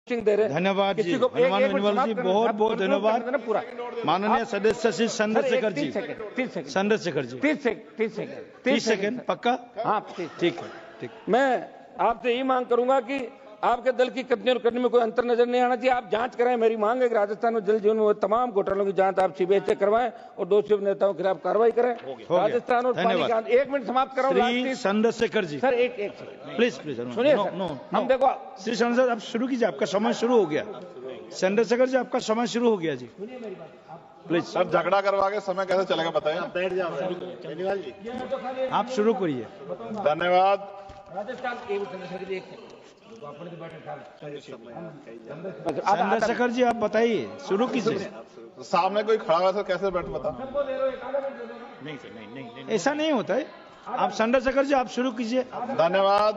दे रहे हैं। धन्यवाद जी, हनुमान बेनीवाल जी, बहुत बहुत धन्यवाद। माननीय सदस्य श्री चंद्रशेखर जी, 30 सेकंड पक्का? हाँ ठीक है, ठीक। मैं आपसे यही मांग करूंगा कि आपके दल की कथनी और करनी में कोई अंतर नजर नहीं आना चाहिए। आप जांच कराएं। मेरी मांग है कि राजस्थान में जल जीवन में तमाम घोटालों की जांच आप सीबीआई से करवाएं और दोषी नेताओं के खिलाफ कार्रवाई करें। राजस्थान और पानी का 1 मिनट समाप्त कराऊं। चंद्रशेखर जी सर एक प्लीज सुनिए। हम देखो श्री चंद्रशेखर आप शुरू कीजिए, आपका समय शुरू हो गया। चंद्रशेखर जी आपका समय शुरू हो गया जी, प्लीज। सर झगड़ा करवा के समय कैसे चलेगा बताइए। बैठ जाओ बेनीवाल जी, आप शुरू करिए। धन्यवाद। चंद्रशेखर जी आप बताइए, शुरू कीजिए। सामने कोई खड़ा हुआ सर कैसे बैठ बता। नहीं सर, नहीं, ऐसा नहीं होता है। आप चंद्रशेखर जी आप शुरू कीजिए। धन्यवाद,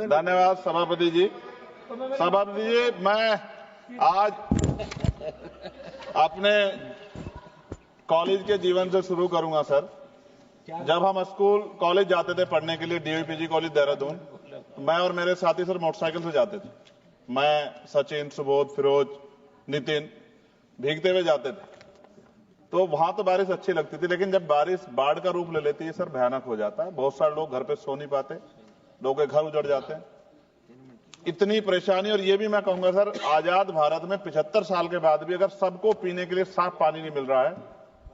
धन्यवाद सभापति जी। सभापति जी, मैं आज अपने कॉलेज के जीवन से शुरू करूंगा सर। जब हम स्कूल कॉलेज जाते थे पढ़ने के लिए, डीवीपीजी कॉलेज देहरादून, मैं और मेरे साथी सर मोटरसाइकिल से जाते थे। मैं, सचिन, सुबोध, फिरोज, नितिन भीगते हुए जाते थे। तो वहां तो बारिश अच्छी लगती थी, लेकिन जब बारिश बाढ़ का रूप ले लेती है सर, भयानक हो जाता है। बहुत सारे लोग घर पे सो नहीं पाते, लोगों के घर उजड़ जाते हैं। इतनी परेशानी। और ये भी मैं कहूंगा सर, आजाद भारत में 75 साल के बाद भी अगर सबको पीने के लिए साफ पानी नहीं मिल रहा है,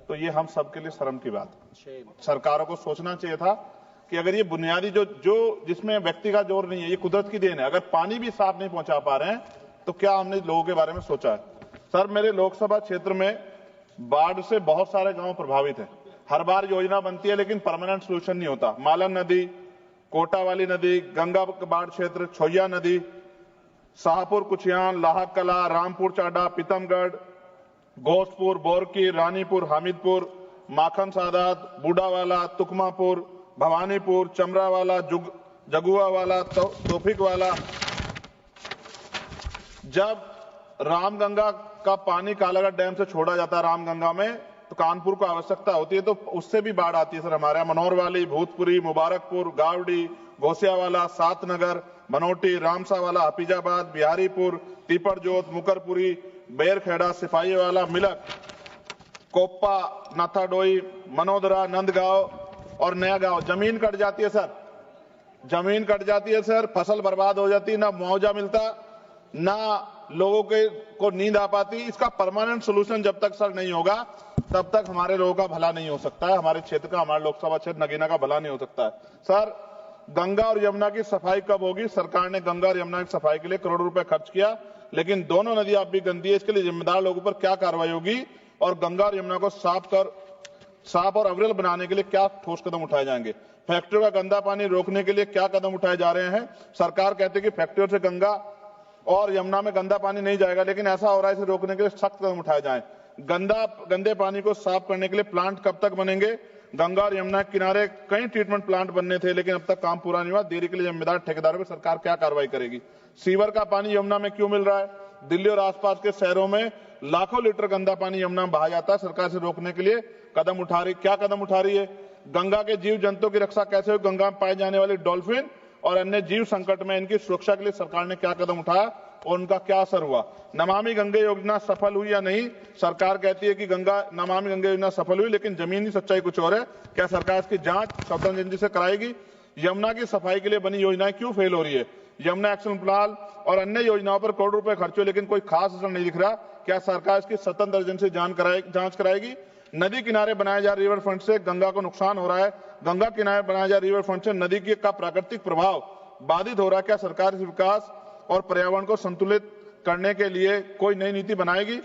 तो ये हम सबके लिए शर्म की बात है। सरकारों को सोचना चाहिए था कि अगर ये बुनियादी जो जिसमें व्यक्ति का जोर नहीं है, ये कुदरत की देन है, अगर पानी भी साफ नहीं पहुंचा पा रहे हैं, तो क्या हमने लोगों के बारे में सोचा है। सर, मेरे लोकसभा क्षेत्र में बाढ़ से बहुत सारे गांव प्रभावित हैं। हर बार योजना बनती है लेकिन परमानेंट सोल्यूशन नहीं होता। मालन नदी, कोटा वाली नदी, गंगा बाढ़ क्षेत्र, छोइया नदी, शाहपुर कुचियान, लाहक कला, रामपुर चाडा, पीतमगढ़, घोषपुर, बोरकी, रानीपुर, हामिदपुर, माखन सादात, बूढ़ावाला, तुकमापुर, भवानीपुर, चमरावाला, जगुआवाला, तोफिकवाला। जब रामगंगा का पानी कालागढ़ डैम से छोड़ा जाता है रामगंगा में, तो कानपुर को आवश्यकता होती है, तो उससे भी बाढ़ आती है सर। हमारे यहाँ मनोहर वाली, भूतपुरी, मुबारकपुर, गावड़ी, घोसियावाला, सातनगर, मनोटी, रामसावाला, हफीजाबाद, बिहारीपुर, तीपरजोत, मुकरपुरी, बेरखेड़ा, सिपाहीवाला, मिलक, कोप्पा, नाथाडोई, मनोदरा, नंदगांव और नया गांव। जमीन कट जाती है सर, जमीन कट जाती है सर, फसल बर्बाद हो जाती है, ना मुआवजा मिलता, ना लोगों को नींद आ पाती। इसका परमानेंट सोल्यूशन जब तक सर नहीं होगा, तब तक हमारे लोगों का भला नहीं हो सकता है, हमारे क्षेत्र का, हमारे लोकसभा क्षेत्र नगीना का भला नहीं हो सकता है। सर, गंगा और यमुना की सफाई कब होगी? सरकार ने गंगा और यमुना की सफाई के लिए करोड़ों रुपए खर्च किया, लेकिन दोनों नदियां अब भी गंदी है। इसके लिए जिम्मेदार लोगों पर क्या कार्रवाई होगी और गंगा और यमुना को साफ और अविरल बनाने के लिए क्या ठोस कदम उठाए जाएंगे? फैक्ट्रियों का गंदा पानी रोकने के लिए क्या कदम उठाए जा रहे हैं? सरकार कहती है कि फैक्ट्रियों से गंगा और यमुना में गंदा पानी नहीं जाएगा, लेकिन ऐसा हो रहा है, इसे रोकने के लिए सख्त कदम उठाए जाएं। गंदे पानी को साफ करने के लिए प्लांट कब तक बनेंगे? गंगा और यमुना के किनारे कई ट्रीटमेंट प्लांट बनने थे, लेकिन अब तक काम पूरा नहीं हुआ। देरी के लिए जिम्मेदार ठेकेदारों पर सरकार क्या कार्रवाई करेगी? सीवर का पानी यमुना में क्यों मिल रहा है? दिल्ली और आसपास के शहरों में लाखों लीटर गंदा पानी यमुना में बहा जाता है। सरकार से रोकने के लिए क्या कदम उठा रही है? गंगा के जीव जंतुओं की रक्षा कैसे हो? गंगा में पाए जाने वाले डॉल्फिन और अन्य जीव संकट में इनकी सुरक्षा के लिए सरकार ने क्या कदम उठाया और उनका क्या असर हुआ? नमामि गंगे योजना सफल हुई या नहीं? सरकार कहती है कि नमामि गंगे योजना सफल हुई, लेकिन जमीनी सच्चाई कुछ और है। क्या सरकार इसकी जांच स्वतंत्र से कराएगी? यमुना की सफाई के लिए बनी योजनाएं क्यों फेल हो रही है? यमुना एक्शन प्लान और अन्य योजनाओं पर करोड़ रुपए खर्च हुए, लेकिन कोई खास असर नहीं दिख रहा। क्या सरकार इसकी स्वतंत्र एजेंसी जांच कराएगी? नदी किनारे बनाए जा रिवर फ्रंट से गंगा को नुकसान हो रहा है। गंगा किनारे बनाए जा रिवर फ्रंट से नदी का प्राकृतिक प्रभाव बाधित हो रहा है। क्या सरकार इस विकास और पर्यावरण को संतुलित करने के लिए कोई नई नीति बनाएगी?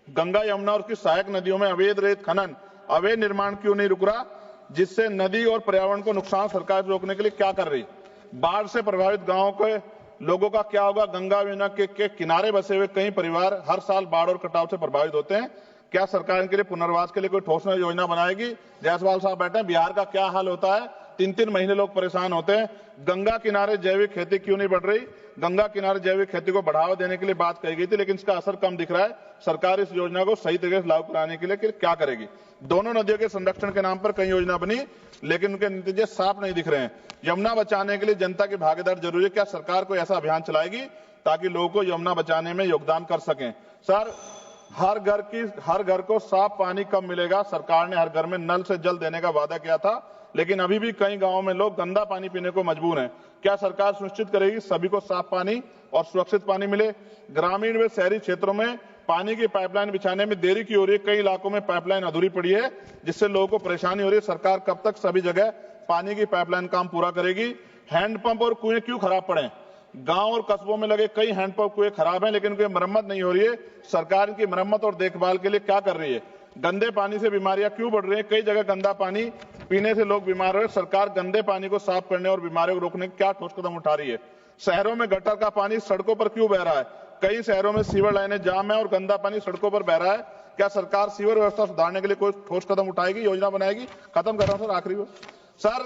गंगा, यमुना और उसकी सहायक नदियों में अवैध रेत खनन, अवैध निर्माण क्यों नहीं रुक रहा, जिससे नदी और पर्यावरण को नुकसान सरकार रोकने के लिए क्या कर रही? बाढ़ से प्रभावित गांवों के लोगों का क्या होगा? गंगा यमुना के किनारे बसे हुए कई परिवार हर साल बाढ़ और कटाव से प्रभावित होते हैं। क्या सरकार इनके लिए पुनर्वास के लिए कोई ठोस योजना बनाएगी? जायसवाल साहब बैठे हैं, बिहार का क्या हाल होता है? 3-3 महीने लोग परेशान होते हैं। गंगा किनारे जैविक खेती क्यों नहीं बढ़ रही? गंगा किनारे जैविक खेती को बढ़ावा देने के लिए बात कही गई थी, लेकिन इसका असर कम दिख रहा है। सरकार इस योजना को सही तरीके से लागू कराने के लिए क्या करेगी? दोनों नदियों के संरक्षण के नाम पर कई योजना बनी, लेकिन उनके नतीजे साफ नहीं दिख रहे हैं। यमुना बचाने के लिए जनता की भागीदारी जरूरी है। क्या सरकार कोई ऐसा अभियान चलाएगी ताकि लोगों को यमुना बचाने में योगदान कर सकें। सर, हर घर को साफ पानी कब मिलेगा? सरकार ने हर घर में नल से जल देने का वादा किया था, लेकिन अभी भी कई गांवों में लोग गंदा पानी पीने को मजबूर हैं। क्या सरकार सुनिश्चित करेगी सभी को साफ पानी और सुरक्षित पानी मिले? ग्रामीण व शहरी क्षेत्रों में पानी की पाइपलाइन बिछाने में देरी क्यों हो रही है? कई इलाकों में पाइपलाइन अधूरी पड़ी है, जिससे लोगों को परेशानी हो रही है। सरकार कब तक सभी जगह पानी की पाइपलाइन काम पूरा करेगी? हैंडपंप और कुएं क्यों खराब पड़े? गांव और कस्बों में लगे कई हैंडपंप कुएं खराब हैं, लेकिन उनकी मरम्मत नहीं हो रही है। सरकार इनकी मरम्मत और देखभाल के लिए क्या कर रही है? गंदे पानी से बीमारियां क्यों बढ़ रही हैं? कई जगह गंदा पानी पीने से लोग बीमार हो रहे हैं। सरकार गंदे पानी को साफ करने और बीमारियों को रोकने के क्या ठोस कदम उठा रही है? शहरों में गटर का पानी सड़कों पर क्यों बह रहा है? कई शहरों में सीवर लाइनें जाम है और गंदा पानी सड़कों पर बह रहा है। क्या सरकार सीवर व्यवस्था सुधारने के लिए कोई ठोस कदम उठाएगी, योजना बनाएगी? खत्म कर रहा हूं सर, आखिरी सर,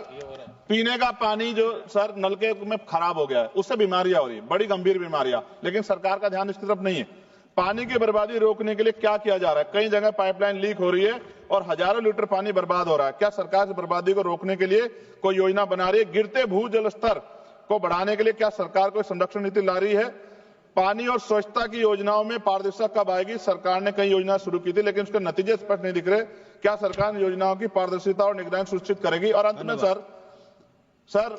पीने का पानी जो सर नलके में खराब हो गया है, उससे बीमारियां हो रही है, बड़ी गंभीर बीमारियां, लेकिन सरकार का ध्यान इसकी तरफ नहीं है। पानी की बर्बादी रोकने के लिए क्या किया जा रहा है? कई जगह पाइपलाइन लीक हो रही है और हजारों लीटर पानी बर्बाद हो रहा है। क्या सरकार इस बर्बादी को रोकने के लिए कोई योजना बना रही है? गिरते भूजल स्तर को बढ़ाने के लिए क्या सरकार कोई संरक्षण नीति ला रही है? पानी और स्वच्छता की योजनाओं में पारदर्शिता कब आएगी? सरकार ने कई योजना शुरू की थी, लेकिन उसके नतीजे स्पष्ट नहीं दिख रहे। क्या सरकार इन योजनाओं की पारदर्शिता और निगरानी सुनिश्चित करेगी? और अंत में सर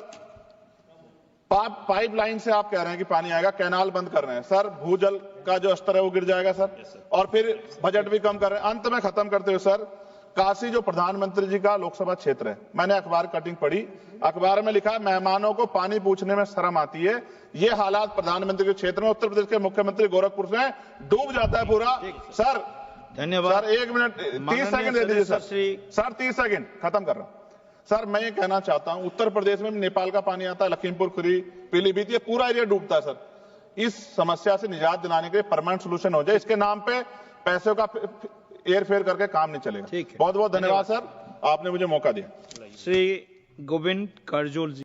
पाइपलाइन से आप कह रहे हैं कि पानी आएगा, कैनाल बंद कर रहे हैं सर, भूजल का जो स्तर है वो गिर जाएगा सर, और फिर बजट भी कम कर रहे हैं। अंत में खत्म करते हुए सर, काशी जो प्रधानमंत्री जी का लोकसभा क्षेत्र है, मैंने अखबार कटिंग पढ़ी, अखबार में लिखा मेहमानों को पानी पूछने में शर्म आती है। ये हालात प्रधानमंत्री के क्षेत्र में उत्तर प्रदेश के मुख्यमंत्री गोरखपुर से डूब जाता है पूरा। सर धन्यवाद सर, 1 मिनट 30 सेकंड दे दीजिए सर 30 सेकंड खत्म कर रहा हूं सर। मैं ये कहना चाहता हूं, उत्तर प्रदेश में नेपाल का पानी आता है, लखीमपुर खीरी, पीलीभीत, ये पूरा एरिया डूबता है सर। इस समस्या से निजात दिलाने के लिए परमानेंट सोल्यूशन हो जाए। इसके नाम पे पैसों का एयर फेयर करके काम नहीं चलेगा। बहुत बहुत धन्यवाद सर, आपने मुझे मौका दिया। श्री गोविंद करजोल जी।